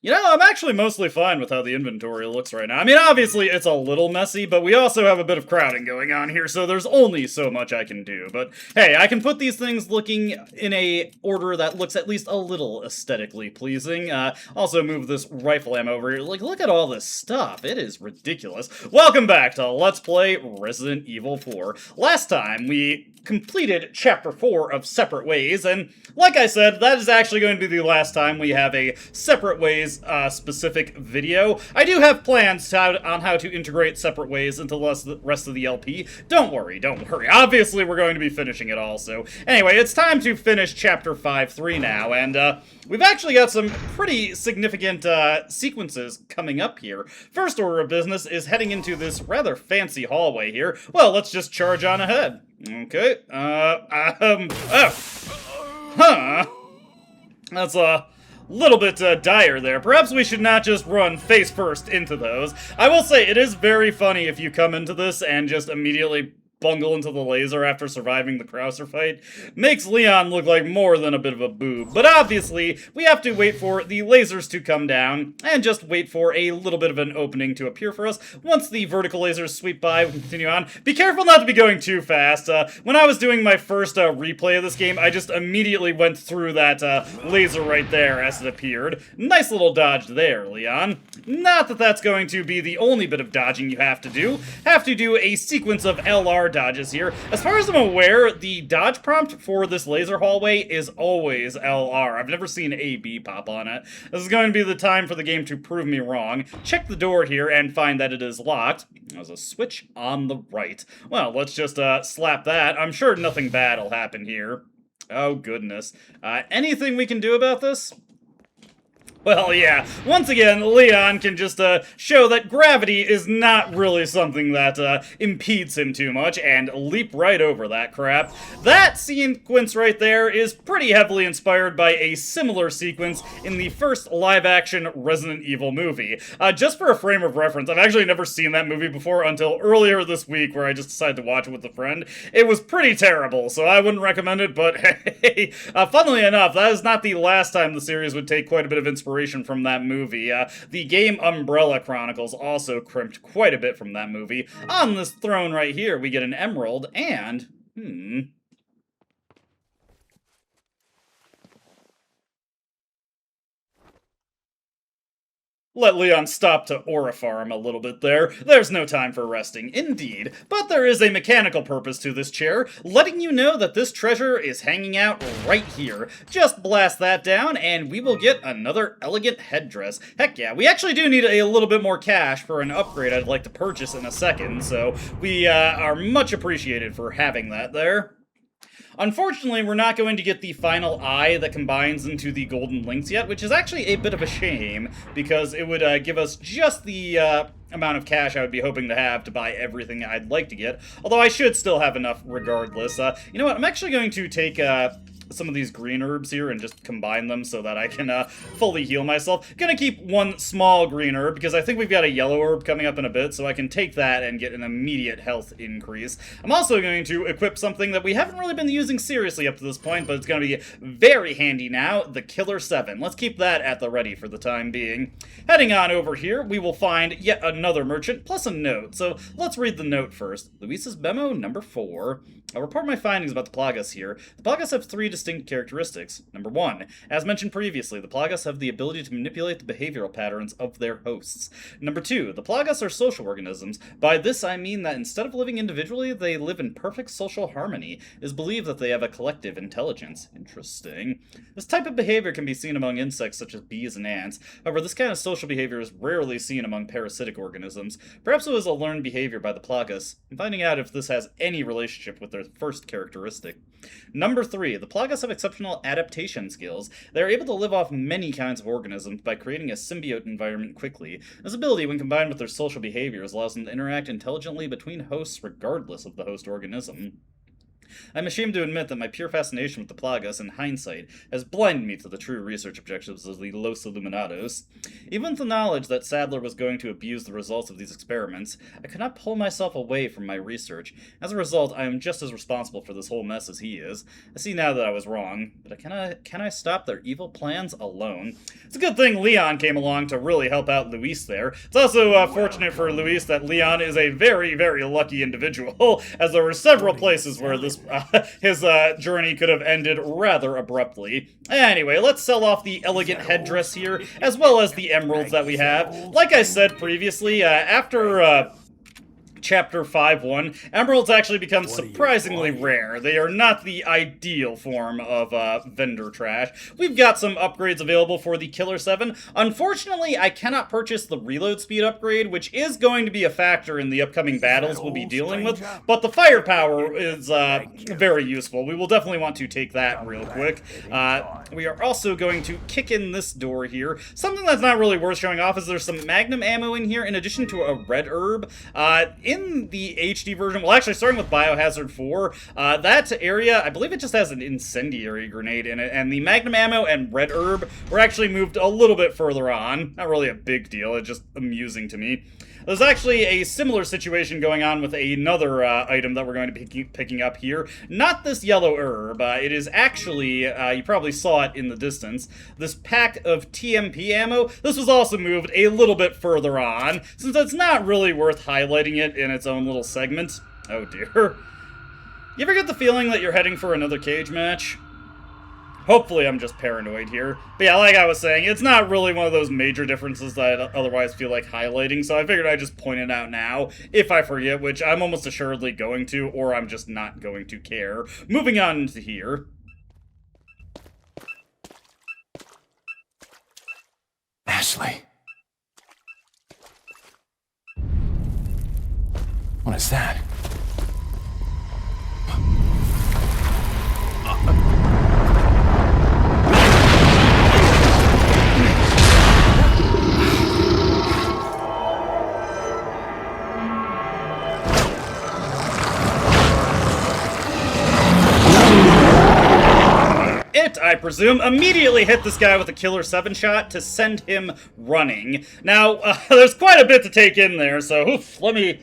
You know, I'm actually mostly fine with how the inventory looks right now. I mean, obviously, it's a little messy, but we also have a bit of crowding going on here, so there's only so much I can do. But hey, I can put these things looking in a order that looks at least a little aesthetically pleasing. Also move this rifle ammo over here. Like, look at all this stuff. It is ridiculous. Welcome back to Let's Play Resident Evil 4. Last time, we completed Chapter 4 of Separate Ways, and like I said, that is actually going to be the last time we have a Separate Ways specific video. I do have plans on how to integrate Separate Ways into the rest of the LP. Don't worry, don't worry. Obviously, we're going to be finishing it all, so anyway, it's time to finish Chapter 5-3 now, and we've actually got some pretty significant sequences coming up here. First order of business is heading into this rather fancy hallway here. Well, let's just charge on ahead. Okay, Huh. That's a little bit dire there. Perhaps we should not just run face first into those. I will say, it is very funny if you come into this and just immediately bungle into the laser after surviving the Krauser fight. Makes Leon look like more than a bit of a boob. But obviously, we have to wait for the lasers to come down, and just wait for a little bit of an opening to appear for us. Once the vertical lasers sweep by, we continue on. Be careful not to be going too fast. When I was doing my first replay of this game, I just immediately went through that laser right there as it appeared. Nice little dodge there, Leon. Not that that's going to be the only bit of dodging you have to do. Have to do a sequence of LR dodges here. As far as I'm aware, the dodge prompt for this laser hallway is always LR. I've never seen AB pop on it. This is going to be the time for the game to prove me wrong. Check the door here and find that it is locked. There's a switch on the right. Well, let's just slap that. I'm sure nothing bad will happen here. Oh, goodness. Anything we can do about this? Well, yeah, once again, Leon can just show that gravity is not really something that impedes him too much, and leap right over that crap. That sequence right there is pretty heavily inspired by a similar sequence in the first live-action Resident Evil movie. Just for a frame of reference, I've actually never seen that movie before until earlier this week, where I just decided to watch it with a friend. It was pretty terrible, so I wouldn't recommend it, but hey, funnily enough, that is not the last time the series would take quite a bit of inspiration from that movie. The game Umbrella Chronicles also crimped quite a bit from that movie. On this throne right here, we get an emerald and... Let Leon stop to aura farm a little bit there. There's no time for resting, indeed. But there is a mechanical purpose to this chair, letting you know that this treasure is hanging out right here. Just blast that down, and we will get another elegant headdress. Heck yeah, we actually do need a little bit more cash for an upgrade I'd like to purchase in a second, so we are much appreciated for having that there. Unfortunately, we're not going to get the final eye that combines into the golden links yet, which is actually a bit of a shame, because it would give us just the amount of cash I would be hoping to have to buy everything I'd like to get, although I should still have enough regardless. You know what, I'm actually going to take some of these green herbs here and just combine them so that I can fully heal myself. Gonna keep one small green herb because I think we've got a yellow herb coming up in a bit, so I can take that and get an immediate health increase. I'm also going to equip something that we haven't really been using seriously up to this point, but it's gonna be very handy now, the Killer 7. Let's keep that at the ready for the time being. Heading on over here, we will find yet another merchant, plus a note. So let's read the note first. Luis's memo number 4. I'll report my findings about the Plagas here. The Plagas have 3 distinct characteristics. Number 1, as mentioned previously, the Plagas have the ability to manipulate the behavioral patterns of their hosts. Number 2, the Plagas are social organisms. By this I mean that instead of living individually, they live in perfect social harmony. It is believed that they have a collective intelligence. Interesting. This type of behavior can be seen among insects such as bees and ants. However, this kind of social behavior is rarely seen among parasitic organisms. Perhaps it was a learned behavior by the Plagas. I'm finding out if this has any relationship with their first characteristic. Number 3, the Plagas have exceptional adaptation skills. They are able to live off many kinds of organisms by creating a symbiote environment quickly. This ability, when combined with their social behaviors, allows them to interact intelligently between hosts regardless of the host organism. I'm ashamed to admit that my pure fascination with the Plagas, in hindsight, has blinded me to the true research objectives of the Los Illuminados. Even with the knowledge that Sadler was going to abuse the results of these experiments, I could not pull myself away from my research. As a result, I am just as responsible for this whole mess as he is. I see now that I was wrong, but can I stop their evil plans alone? It's a good thing Leon came along to really help out Luis there. It's also fortunate for Luis that Leon is a very, very lucky individual, as there were several places where his journey could have ended rather abruptly. Anyway, let's sell off the elegant headdress here, as well as the emeralds that we have. Like I said previously, after Chapter 5.1, emeralds actually become surprisingly rare. They are not the ideal form of vendor trash. We've got some upgrades available for the Killer 7. Unfortunately, I cannot purchase the reload speed upgrade, which is going to be a factor in the upcoming battles we'll be dealing with, but the firepower is very useful. We will definitely want to take that real quick. We are also going to kick in this door here. Something that's not really worth showing off is there's some magnum ammo in here, in addition to a red herb. In the HD version, well, actually, starting with Biohazard 4, that area, I believe it just has an incendiary grenade in it, and the magnum ammo and red herb were actually moved a little bit further on. Not really a big deal, it's just amusing to me. There's actually a similar situation going on with another item that we're going to be picking up here. Not this yellow herb. It is actually, you probably saw it in the distance, this pack of TMP ammo. This was also moved a little bit further on, since it's not really worth highlighting it in its own little segment. Oh dear. You ever get the feeling that you're heading for another cage match? Hopefully I'm just paranoid here. But yeah, like I was saying, it's not really one of those major differences that I'd otherwise feel like highlighting, so I figured I'd just point it out now, if I forget, which I'm almost assuredly going to, or I'm just not going to care. Moving on to here. Ashley. What is that? I presume, immediately hit this guy with a Killer 7 shot to send him running. Now, there's quite a bit to take in there, so let me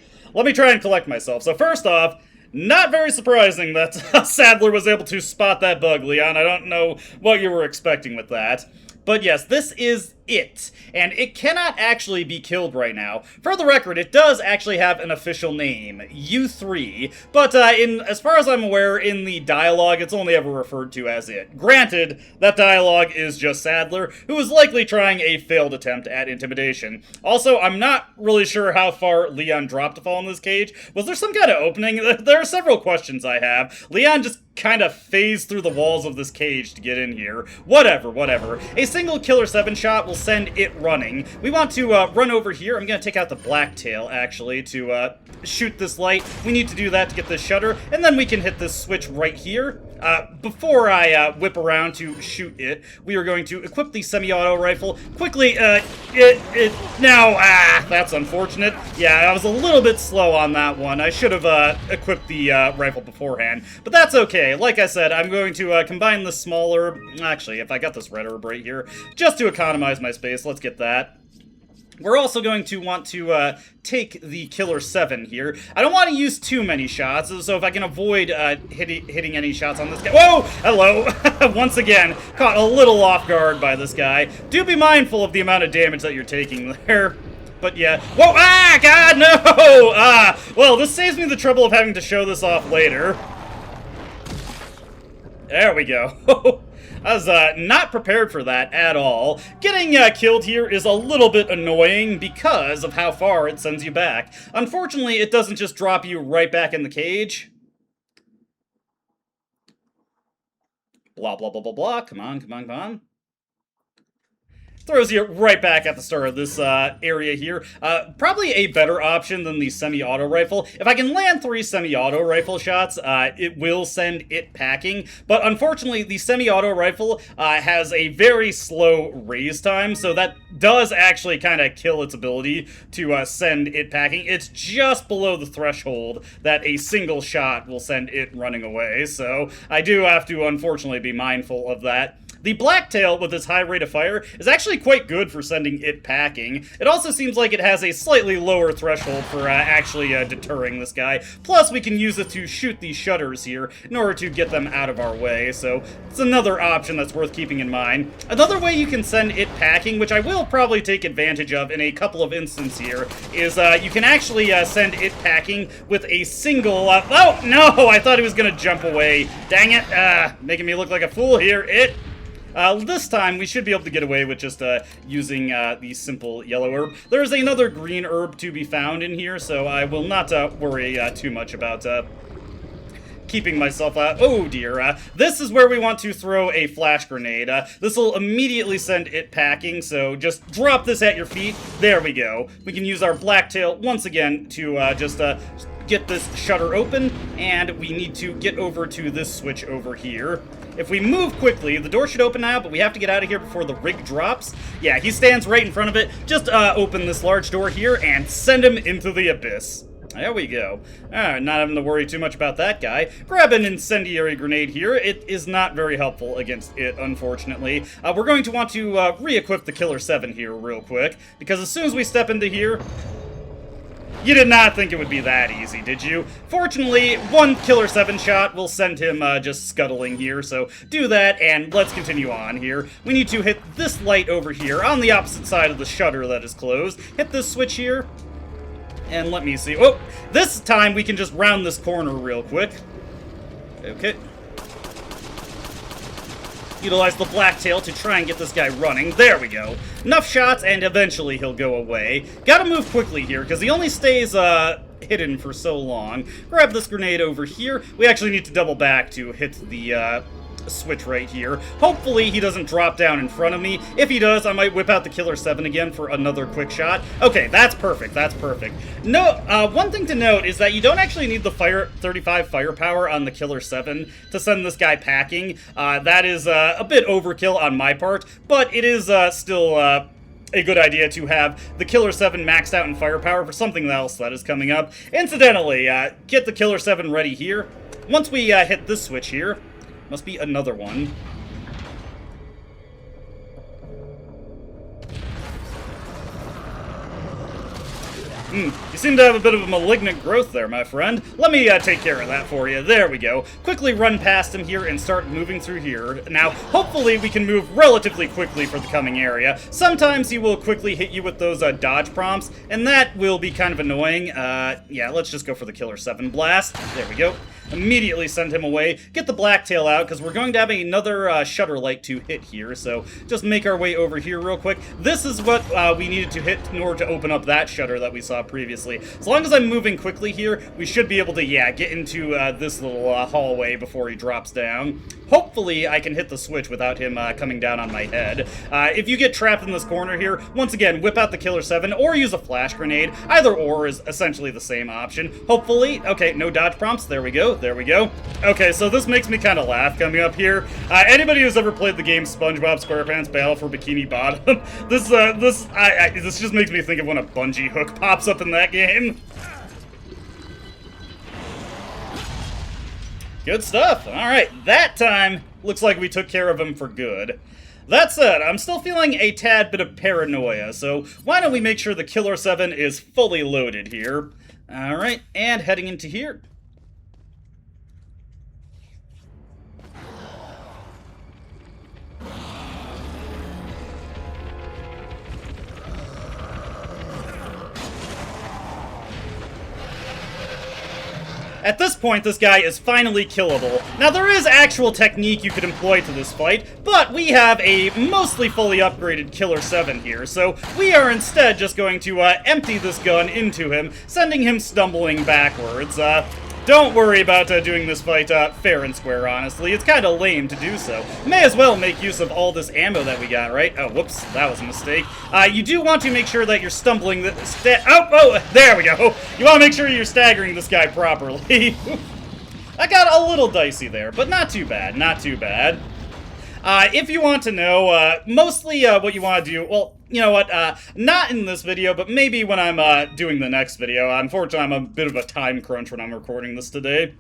try and collect myself. So first off, not very surprising that Sadler was able to spot that bug, Leon. I don't know what you were expecting with that. But yes, this is it, and it cannot actually be killed right now. For the record, it does actually have an official name, U3, but as far as I'm aware, in the dialogue, it's only ever referred to as it. Granted, that dialogue is just Sadler, who is likely trying a failed attempt at intimidation. Also, I'm not really sure how far Leon dropped to fall in this cage. Was there some kind of opening? There are several questions I have. Leon just kind of phased through the walls of this cage to get in here. Whatever. A single Killer 7 shot will send it running. We want to run over here. I'm going to take out the blacktail, actually, to shoot this light. We need to do that to get this shutter, and then we can hit this switch right here. Before I whip around to shoot it, we are going to equip the semi-auto rifle. Quickly, that's unfortunate. Yeah, I was a little bit slow on that one. I should have equipped the rifle beforehand, but that's okay. Like I said, I'm going to combine the smaller, actually, if I got this red herb right here, just to economize my space, let's get that. We're also going to want to take the Killer 7 here. I don't want to use too many shots, so if I can avoid hitting any shots on this guy. Whoa! Hello! Once again, caught a little off guard by this guy. Do be mindful of the amount of damage that you're taking there. But yeah. Whoa! Ah! God, no! Well, this saves me the trouble of having to show this off later. There we go. I was not prepared for that at all. Getting killed here is a little bit annoying because of how far it sends you back. Unfortunately, it doesn't just drop you right back in the cage. Blah, blah, blah, blah, blah. Come on. throws you right back at the start of this area here. Probably a better option than the semi-auto rifle. If I can land 3 semi-auto rifle shots, it will send it packing, but unfortunately the semi-auto rifle has a very slow raise time, so that does actually kind of kill its ability to send it packing. It's just below the threshold that a single shot will send it running away, so I do have to unfortunately be mindful of that. The Blacktail, with its high rate of fire, is actually quite good for sending it packing. It also seems like it has a slightly lower threshold for actually deterring this guy. Plus, we can use it to shoot these shutters here in order to get them out of our way, so it's another option that's worth keeping in mind. Another way you can send it packing, which I will probably take advantage of in a couple of instances here, is you can actually send it packing with a single... oh, no! I thought he was going to jump away. Dang it! Making me look like a fool here. This time, we should be able to get away with just using the simple yellow herb. There is another green herb to be found in here, so I will not worry too much about keeping myself oh dear. This is where we want to throw a flash grenade. This will immediately send it packing, so just drop this at your feet. There we go. We can use our Blacktail once again to just get this shutter open, and we need to get over to this switch over here. If we move quickly, the door should open now, but we have to get out of here before the rig drops. Yeah, he stands right in front of it. Just open this large door here and send him into the abyss. There we go. Alright, not having to worry too much about that guy. Grab an incendiary grenade here. It is not very helpful against it, unfortunately. We're going to want to re-equip the Killer 7 here real quick, because as soon as we step into here... You did not think it would be that easy, did you? Fortunately, one Killer 7 shot will send him just scuttling here, so do that, and let's continue on here. We need to hit this light over here on the opposite side of the shutter that is closed. Hit this switch here, and let me see. Oh, this time we can just round this corner real quick. Okay. Utilize the Blacktail to try and get this guy running. There we go. Enough shots, and eventually he'll go away. Gotta move quickly here, because he only stays, hidden for so long. Grab this grenade over here. We actually need to double back to hit the, switch right here. Hopefully he doesn't drop down in front of me. If he does, I might whip out the Killer 7 again for another quick shot. Okay, that's perfect. That's perfect. No, one thing to note is that you don't actually need the 35 firepower on the Killer 7 to send this guy packing. That is a bit overkill on my part, but it is still a good idea to have the Killer 7 maxed out in firepower for something else that is coming up. Incidentally, get the Killer 7 ready here. Once we hit this switch here, must be another one. You seem to have a bit of a malignant growth there, my friend. Let me take care of that for you. There we go. Quickly run past him here and start moving through here. Now, hopefully we can move relatively quickly for the coming area. Sometimes he will quickly hit you with those dodge prompts, and that will be kind of annoying. Yeah, let's just go for the Killer 7 blast. There we go. Immediately send him away. Get the Blacktail out, because we're going to have another shutter light to hit here, so just make our way over here real quick. This is what we needed to hit in order to open up that shutter that we saw previously. As long as I'm moving quickly here, we should be able to, yeah, get into this little hallway before he drops down. Hopefully, I can hit the switch without him coming down on my head. If you get trapped in this corner here, once again, whip out the Killer 7 or use a flash grenade. Either or is essentially the same option. Hopefully, okay, no dodge prompts. There we go. There we go. Okay, so this makes me kind of laugh coming up here. Anybody who's ever played the game SpongeBob SquarePants Battle for Bikini Bottom, this just makes me think of when a bungee hook pops up in that game. Good stuff. Alright, that time looks like we took care of him for good. That said, I'm still feeling a tad bit of paranoia, so why don't we make sure the Killer 7 is fully loaded here. Alright, and heading into here. At this point, this guy is finally killable. Now, there is actual technique you could employ to this fight, but we have a mostly fully upgraded Killer 7 here, so we are instead just going to empty this gun into him, sending him stumbling backwards. Don't worry about doing this fight fair and square, honestly. It's kind of lame to do so. May as well make use of all this ammo that we got, right? Oh, whoops, that was a mistake. You do want to make sure that you're stumbling oh, there we go. You want to make sure you're staggering this guy properly. I got a little dicey there, but not too bad, not too bad. If you want to know, mostly what you want to do, well, you know what, not in this video, but maybe when I'm doing the next video. Unfortunately, I'm a bit of a time crunch when I'm recording this today.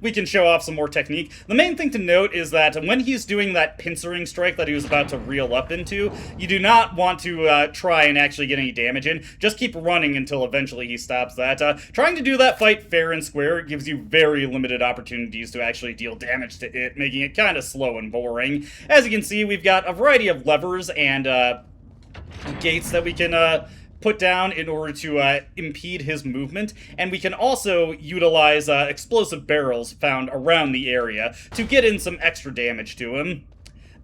We can show off some more technique. The main thing to note is that when he's doing that pincering strike that he was about to reel up into, you do not want to try and actually get any damage in. Just keep running until eventually he stops that. Trying to do that fight fair and square gives you very limited opportunities to actually deal damage to it, making it kind of slow and boring. As you can see, we've got a variety of levers and gates that we can put down in order to impede his movement, and we can also utilize explosive barrels found around the area to get in some extra damage to him.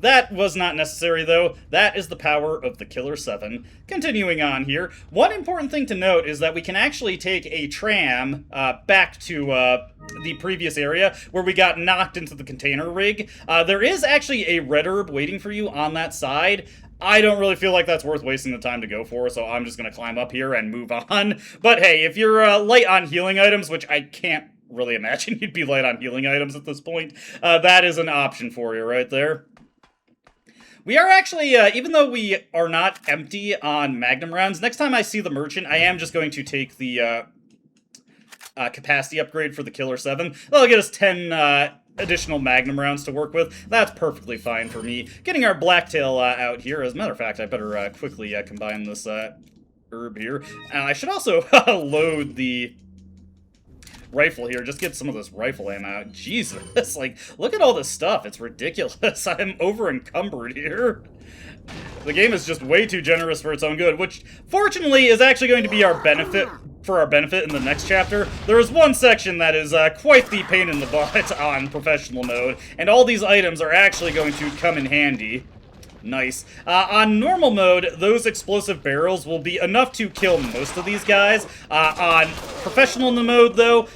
That was not necessary, though. That is the power of the Killer 7. Continuing on here, one important thing to note is that we can actually take a tram back to the previous area where we got knocked into the container rig. There is actually a red herb waiting for you on that side. I don't really feel like that's worth wasting the time to go for, so I'm just going to climb up here and move on. But hey, if you're light on healing items, which I can't really imagine you'd be light on healing items at this point, that is an option for you right there. We are actually, even though we are not empty on Magnum rounds, next time I see the merchant, I am just going to take the capacity upgrade for the Killer 7. That'll get us 10 additional Magnum rounds to work with. That's perfectly fine for me. Getting our Blacktail out here. As a matter of fact, I better quickly combine this herb here. I should also load the rifle here. Just get some of this rifle ammo out. Jesus, like, look at all this stuff. It's ridiculous. I'm over encumbered here. The game is just way too generous for its own good, which fortunately is actually going to be our benefit in the next chapter. There is one section that is quite the pain in the butt on professional mode, and all these items are actually going to come in handy. Nice. On normal mode, those explosive barrels will be enough to kill most of these guys. On professional mode, though,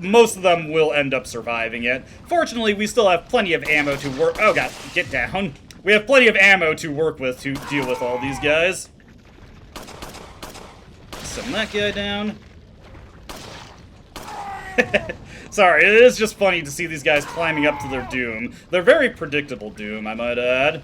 most of them will end up surviving it. Fortunately, we still have plenty of ammo to work— oh god, get down. We have plenty of ammo to work with to deal with all these guys. Send that guy down. Sorry, it is just funny to see these guys climbing up to their doom. They're very predictable doom, I might add.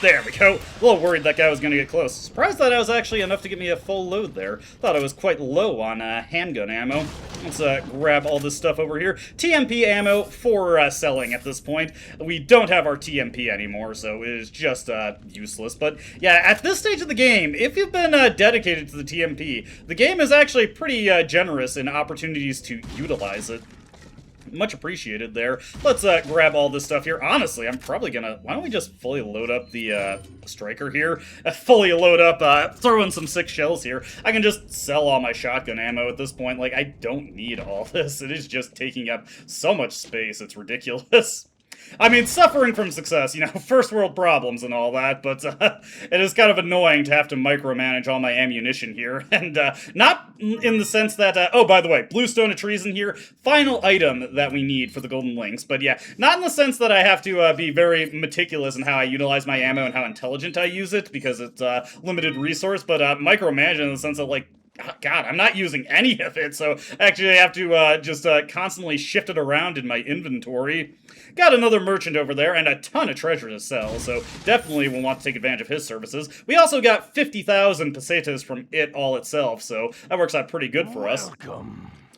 There we go. A little worried that guy was going to get close. Surprised that was actually enough to get me a full load there. Thought I was quite low on handgun ammo. Let's grab all this stuff over here. TMP ammo for selling at this point. We don't have our TMP anymore, so it is just useless. But yeah, at this stage of the game, if you've been dedicated to the TMP, the game is actually pretty generous in opportunities to utilize it. Much appreciated there. Let's grab all this stuff here. Honestly, I'm probably gonna— why don't we just fully load up the striker here? Fully load up, throw in some 6 shells here. I can just sell all my shotgun ammo at this point. Like, I don't need all this. It is just taking up so much space. It's ridiculous. I mean, suffering from success, you know, first world problems and all that, but it is kind of annoying to have to micromanage all my ammunition here, and not in the sense that— oh, by the way, Bluestone of Treason here, final item that we need for the Golden Links, but yeah, not in the sense that I have to be very meticulous in how I utilize my ammo and how intelligent I use it, because it's limited resource, but micromanage in the sense of, like, God, I'm not using any of it, so actually I have to just constantly shift it around in my inventory. Got another merchant over there and a ton of treasure to sell, so definitely we'll want to take advantage of his services. We also got 50,000 pesetas from it all itself, so that works out pretty good for us.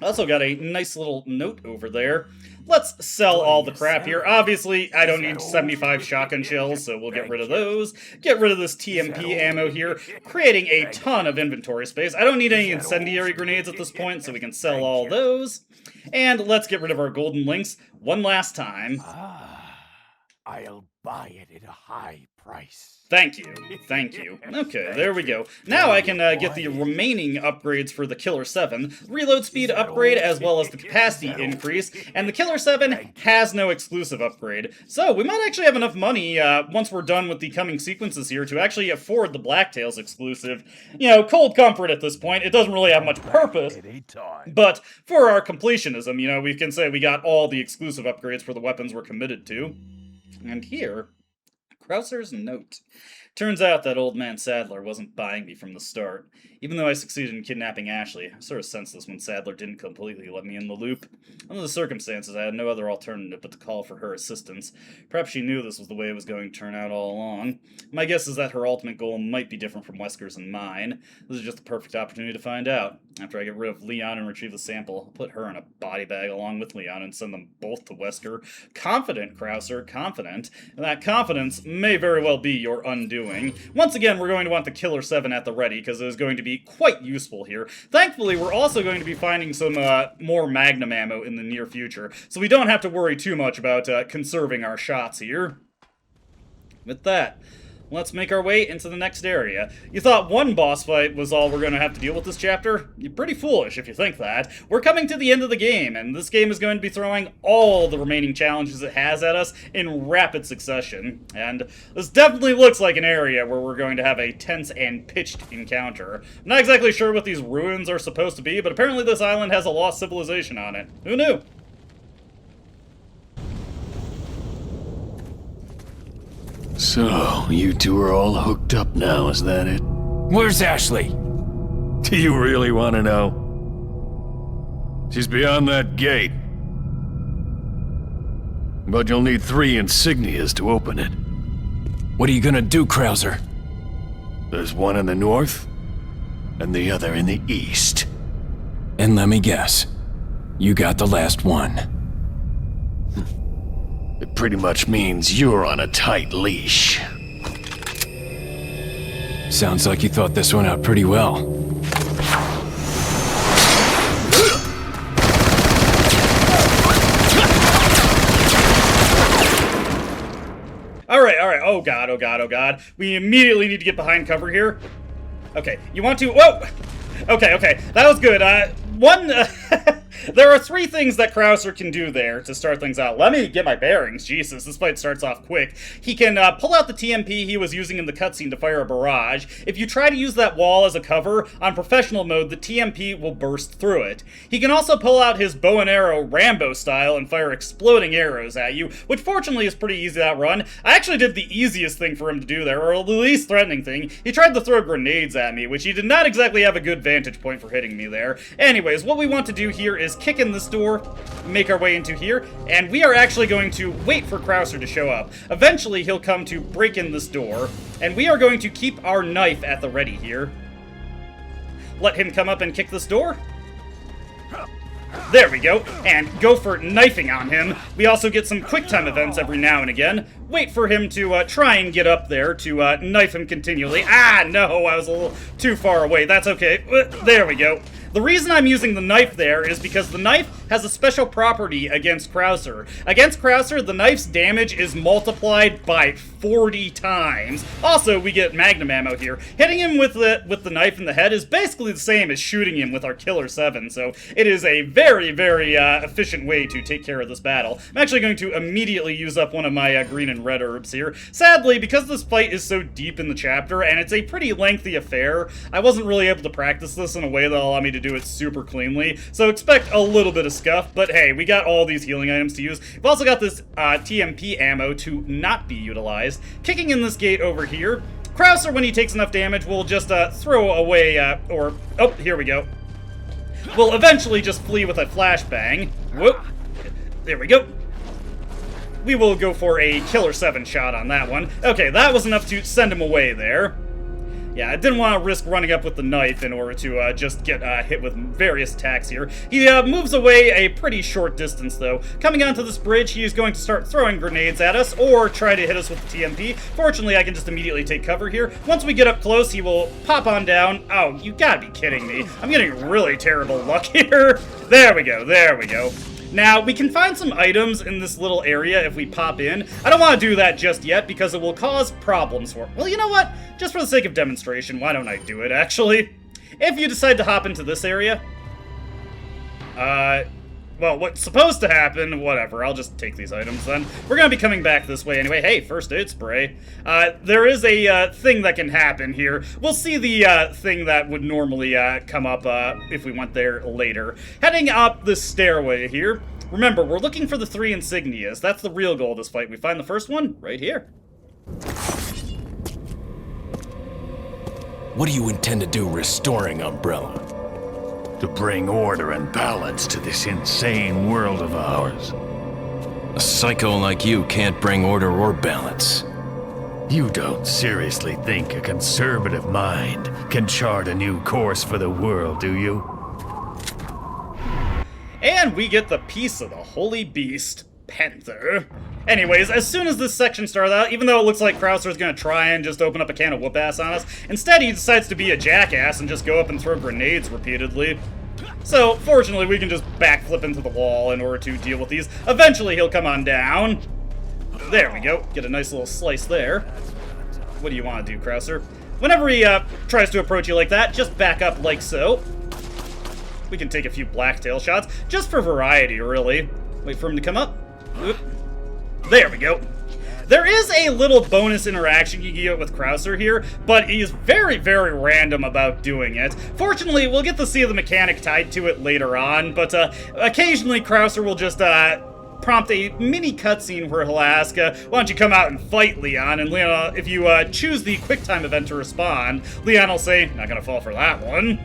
Also got a nice little note over there. Let's sell all the crap here. Obviously, I don't need 75 shotgun shells, so we'll get rid of those. Get rid of this TMP ammo here, creating a ton of inventory space. I don't need any incendiary grenades at this point, so we can sell all those. And let's get rid of our golden links one last time. I'll buy it at a high price. Thank you. Thank you. Okay, there we go. Now I can get the remaining upgrades for the Killer 7. Reload speed upgrade as well as the capacity increase. And the Killer 7 has no exclusive upgrade. So we might actually have enough money once we're done with the coming sequences here to actually afford the Blacktails exclusive. You know, cold comfort at this point. It doesn't really have much purpose. But for our completionism, you know, we can say we got all the exclusive upgrades for the weapons we're committed to. And here, Krauser's note. Turns out that old man Sadler wasn't buying me from the start. Even though I succeeded in kidnapping Ashley, I sort of sensed this when Sadler didn't completely let me in the loop. Under the circumstances, I had no other alternative but to call for her assistance. Perhaps she knew this was the way it was going to turn out all along. My guess is that her ultimate goal might be different from Wesker's and mine. This is just the perfect opportunity to find out. After I get rid of Leon and retrieve the sample, I'll put her in a body bag along with Leon and send them both to Wesker. Confident, Krauser, confident. And that confidence may very well be your undoing. Once again, we're going to want the Killer 7 at the ready, because it is going to be quite useful here. Thankfully, we're also going to be finding some more Magnum ammo in the near future, so we don't have to worry too much about conserving our shots here. With that, let's make our way into the next area. You thought one boss fight was all we're going to have to deal with this chapter? You're pretty foolish if you think that. We're coming to the end of the game, and this game is going to be throwing all the remaining challenges it has at us in rapid succession. And this definitely looks like an area where we're going to have a tense and pitched encounter. I'm not exactly sure what these ruins are supposed to be, but apparently this island has a lost civilization on it. Who knew? So, you two are all hooked up now, is that it? Where's Ashley? Do you really want to know? She's beyond that gate. But you'll need 3 insignias to open it. What are you gonna do, Krauser? There's one in the north, and the other in the east. And let me guess, you got the last one. It pretty much means you're on a tight leash. Sounds like you thought this one out pretty well. Alright, oh god, oh god, oh god. We immediately need to get behind cover here. Okay, you want to... Whoa! Okay, that was good. There are 3 things that Krauser can do there to start things out. Let me get my bearings. Jesus, this fight starts off quick. He can pull out the TMP he was using in the cutscene to fire a barrage. If you try to use that wall as a cover, on professional mode, the TMP will burst through it. He can also pull out his bow and arrow Rambo style and fire exploding arrows at you, which fortunately is pretty easy to outrun. I actually did the easiest thing for him to do there, or the least threatening thing. He tried to throw grenades at me, which he did not exactly have a good vantage point for hitting me there. Anyways, what we want to do here is kick in this door, make our way into here, and we are actually going to wait for Krauser to show up. Eventually, he'll come to break in this door, and we are going to keep our knife at the ready here. Let him come up and kick this door. There we go, and go for knifing on him. We also get some quick time events every now and again. Wait for him to try and get up there to knife him continually. Ah, no, I was a little too far away. That's okay. There we go. The reason I'm using the knife there is because the knife has a special property against Krauser. Against Krauser, the knife's damage is multiplied by 40 times. Also, we get Magnum ammo here. Hitting him with the knife in the head is basically the same as shooting him with our Killer 7, so it is a very, very efficient way to take care of this battle. I'm actually going to immediately use up one of my green and red herbs here. Sadly, because this fight is so deep in the chapter, and it's a pretty lengthy affair, I wasn't really able to practice this in a way that'll allow me to do it super cleanly, so expect a little bit of scuff, but hey, we got all these healing items to use. We've also got this TMP ammo to not be utilized. Kicking in this gate over here, Krauser, when he takes enough damage, will just throw away, oh, here we go. We'll eventually just flee with a flashbang. Whoop. There we go. We will go for a Killer 7 shot on that one. Okay, that was enough to send him away there. Yeah, I didn't want to risk running up with the knife in order to just get hit with various attacks here. He moves away a pretty short distance, though. Coming onto this bridge, he is going to start throwing grenades at us, or try to hit us with the TMP. Fortunately, I can just immediately take cover here. Once we get up close, he will pop on down. Oh, you gotta be kidding me. I'm getting really terrible luck here. There we go, there we go. Now, we can find some items in this little area if we pop in. I don't want to do that just yet because it will cause problems for... Well, you know what? Just for the sake of demonstration, why don't I do it, actually? If you decide to hop into this area... well, what's supposed to happen, whatever, I'll just take these items then. We're gonna be coming back this way anyway. Hey, first aid spray. There is a thing that can happen here. We'll see the thing that would normally come up if we went there later. Heading up this stairway here. Remember, we're looking for the 3 insignias. That's the real goal of this fight. We find the first one right here. What do you intend to do restoring Umbrella? To bring order and balance to this insane world of ours. A psycho like you can't bring order or balance. You don't seriously think a conservative mind can chart a new course for the world, do you? And we get the piece of the holy beast, Panther. Anyways, as soon as this section starts out, even though it looks like Krauser's gonna try and just open up a can of whoop-ass on us, instead he decides to be a jackass and just go up and throw grenades repeatedly. So, fortunately, we can just backflip into the wall in order to deal with these. Eventually, he'll come on down. There we go. Get a nice little slice there. What do you want to do, Krauser? Whenever he tries to approach you like that, just back up like so. We can take a few blacktail shots, just for variety, really. Wait for him to come up. Oop. There we go. There is a little bonus interaction you can get with Krauser here, but he's very, very random about doing it. Fortunately, we'll get to see the mechanic tied to it later on, but occasionally Krauser will just prompt a mini cutscene where he'll ask, why don't you come out and fight, Leon? And Leon, if you choose the QuickTime event to respond, Leon will say, not gonna fall for that one.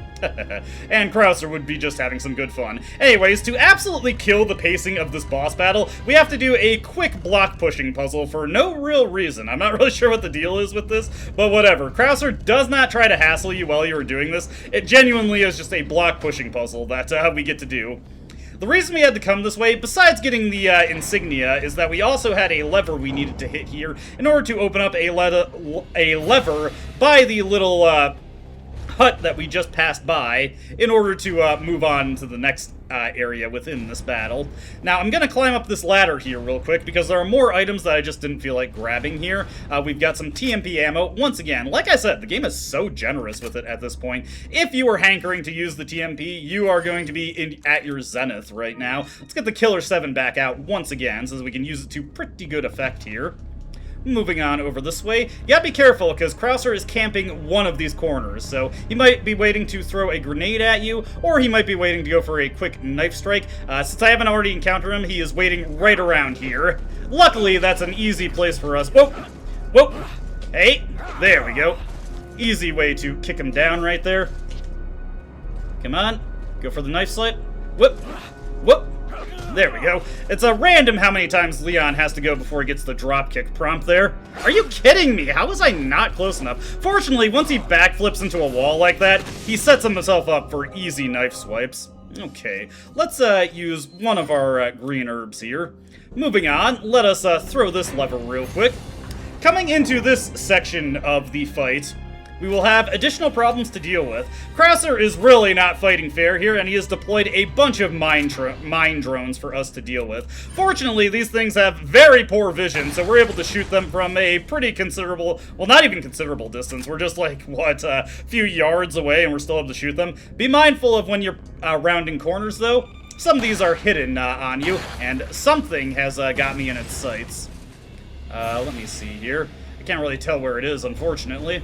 And Krauser would be just having some good fun. Anyways, to absolutely kill the pacing of this boss battle, we have to do a quick block pushing puzzle for no real reason. I'm not really sure what the deal is with this, but whatever. Krauser does not try to hassle you while you are doing this. It genuinely is just a block pushing puzzle that we get to do. The reason we had to come this way, besides getting the insignia, is that we also had a lever we needed to hit here in order to open up a lever by the little hut that we just passed by in order to move on to the next area within this battle. Now, I'm gonna climb up this ladder here real quick because there are more items that I just didn't feel like grabbing here. We've got some TMP ammo. Once again, like I said, the game is so generous with it at this point. If you are hankering to use the TMP, you are going to be at your zenith right now. Let's get the Killer 7 back out once again so we can use it to pretty good effect here. Moving on over this way. You gotta be careful, because Krauser is camping one of these corners, so he might be waiting to throw a grenade at you, or he might be waiting to go for a quick knife strike. Since I haven't already encountered him, he is waiting right around here. Luckily, that's an easy place for us. Whoa! Whoa! Hey! There we go. Easy way to kick him down right there. Come on. Go for the knife slice. Whoop! Whoop! There we go. It's a random how many times Leon has to go before he gets the dropkick prompt there. Are you kidding me? How was I not close enough? Fortunately, once he backflips into a wall like that, he sets himself up for easy knife swipes. Okay, let's use one of our green herbs here. Moving on, let us throw this lever real quick. Coming into this section of the fight, we will have additional problems to deal with. Krauser is really not fighting fair here, and he has deployed a bunch of mine drones for us to deal with. Fortunately, these things have very poor vision, so we're able to shoot them from a pretty considerable, well, not even considerable distance. We're just like, what, a few yards away, and we're still able to shoot them. Be mindful of when you're rounding corners, though. Some of these are hidden on you, and something has got me in its sights. Let me see here. I can't really tell where it is, unfortunately.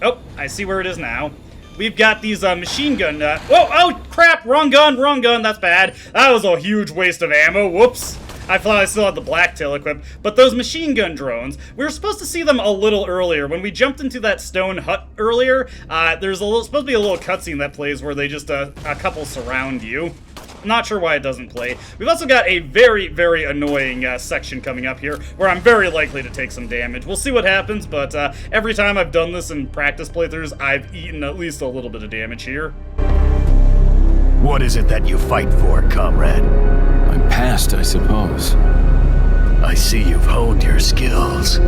Oh, I see where it is now. We've got these machine gun... oh, crap! Wrong gun, that's bad. That was a huge waste of ammo, whoops. I thought I still had the blacktail equipped. But those machine gun drones, we were supposed to see them a little earlier. When we jumped into that stone hut earlier, there's supposed to be a little cutscene that plays where they just, a couple surround you. Not sure why it doesn't play. We've also got a very, very annoying section coming up here where I'm very likely to take some damage. We'll see what happens, but every time I've done this in practice playthroughs, I've eaten at least a little bit of damage here. What is it that you fight for, comrade? My past, I suppose. I see you've honed your skills.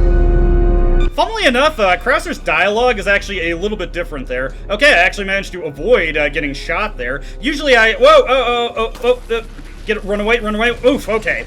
Funnily enough, Krauser's dialogue is actually a little bit different there. Okay, I actually managed to avoid getting shot there. Usually run away, run away. Oof, okay.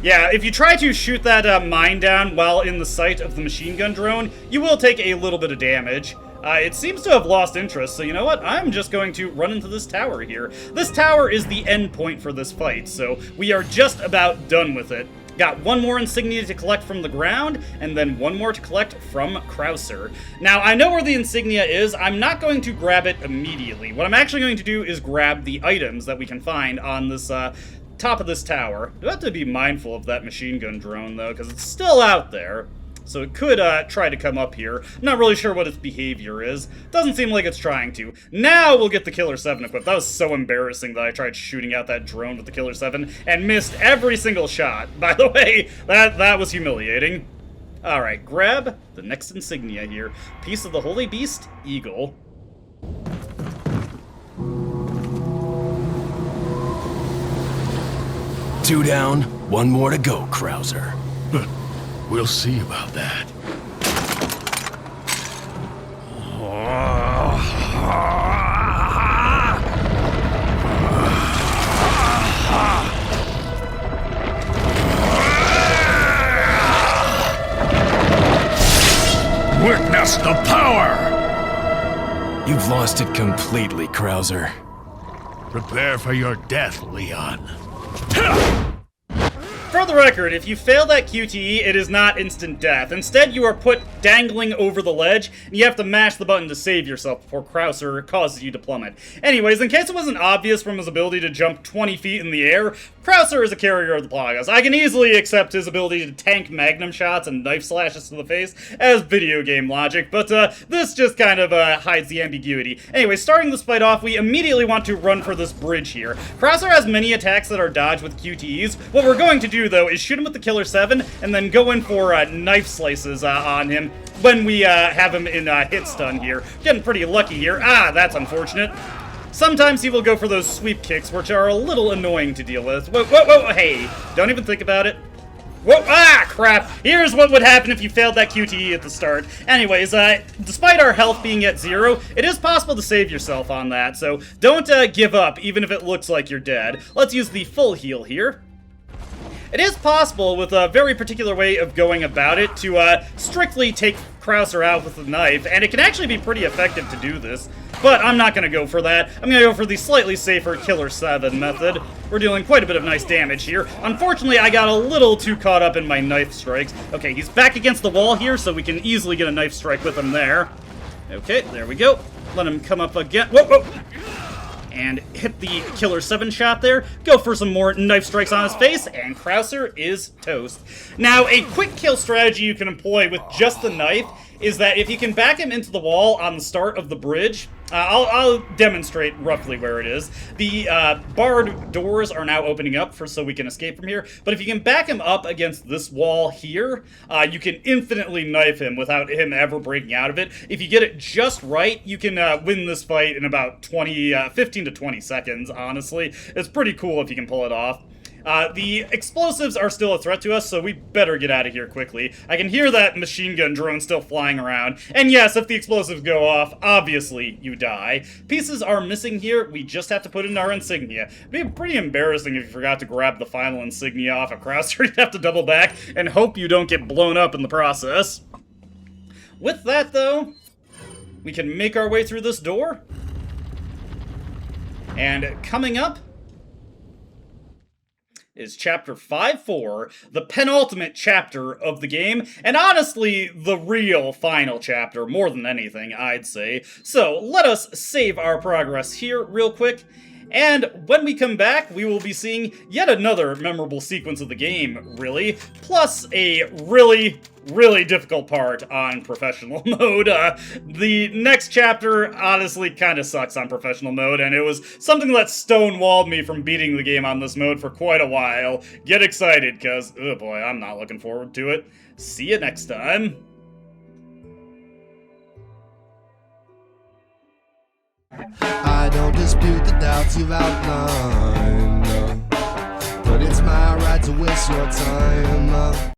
Yeah, if you try to shoot that mine down while in the sight of the machine gun drone, you will take a little bit of damage. It seems to have lost interest, so you know what? I'm just going to run into this tower here. This tower is the end point for this fight, so we are just about done with it. Got one more insignia to collect from the ground, and then one more to collect from Krauser. Now, I know where the insignia is. I'm not going to grab it immediately. What I'm actually going to do is grab the items that we can find on this, top of this tower. Do have to be mindful of that machine gun drone, though, because it's still out there. So it could try to come up here. I'm not really sure what its behavior is. Doesn't seem like it's trying to. Now we'll get the Killer 7 equipped. That was so embarrassing that I tried shooting out that drone with the Killer 7 and missed every single shot. By the way, that was humiliating. Alright, grab the next insignia here. Piece of the Holy Beast, Eagle. Two down, one more to go, Krauser. We'll see about that. Witness the power! You've lost it completely, Krauser. Prepare for your death, Leon. For the record, if you fail that QTE, it is not instant death. Instead, you are put dangling over the ledge, and you have to mash the button to save yourself before Krauser causes you to plummet. Anyways, in case it wasn't obvious from his ability to jump 20 feet in the air, Krauser is a carrier of the Plagas. I can easily accept his ability to tank magnum shots and knife slashes to the face as video game logic, but this just kind of hides the ambiguity. Anyway, starting this fight off, we immediately want to run for this bridge here. Krauser has many attacks that are dodged with QTEs. What we're going to do, though, is shoot him with the Killer 7 and then go in for knife slices on him when we have him in hit stun here. Getting pretty lucky here. Ah, that's unfortunate. Sometimes he will go for those sweep kicks, which are a little annoying to deal with. Whoa, whoa, whoa, hey, don't even think about it. Whoa, ah, crap. Here's what would happen if you failed that QTE at the start. Anyways, despite our health being at 0, it is possible to save yourself on that, so don't give up, even if it looks like you're dead. Let's use the full heal here. It is possible, with a very particular way of going about it, to strictly take Krauser out with a knife, and it can actually be pretty effective to do this, but I'm not going to go for that. I'm going to go for the slightly safer Killer 7 method. We're dealing quite a bit of nice damage here. Unfortunately, I got a little too caught up in my knife strikes. Okay, he's back against the wall here, so we can easily get a knife strike with him there. Okay, there we go. Let him come up again. Whoa, whoa! And hit the Killer 7 shot there, go for some more knife strikes on his face, and Krauser is toast. Now, a quick kill strategy you can employ with just the knife is that if you can back him into the wall on the start of the bridge, I'll demonstrate roughly where it is. The barred doors are now opening up so we can escape from here, but if you can back him up against this wall here, you can infinitely knife him without him ever breaking out of it. If you get it just right, you can win this fight in about 15 to 20 seconds, honestly. It's pretty cool if you can pull it off. The explosives are still a threat to us, so we better get out of here quickly. I can hear that machine gun drone still flying around. And yes, if the explosives go off, obviously you die. Pieces are missing here. We just have to put in our insignia. It'd be pretty embarrassing if you forgot to grab the final insignia off of Krauser. You'd have to double back and hope you don't get blown up in the process. With that, though, we can make our way through this door. And coming up is Chapter 5-4, the penultimate chapter of the game, and honestly, the real final chapter, more than anything, I'd say. So, let us save our progress here real quick, and when we come back, we will be seeing yet another memorable sequence of the game, really, plus a really difficult part on professional mode. The next chapter honestly kind of sucks on professional mode, and it was something that stonewalled me from beating the game on this mode for quite a while. Get excited, because, oh boy, I'm not looking forward to it. See you next time. I don't dispute the doubts you've outlined, but it's my right to waste your time.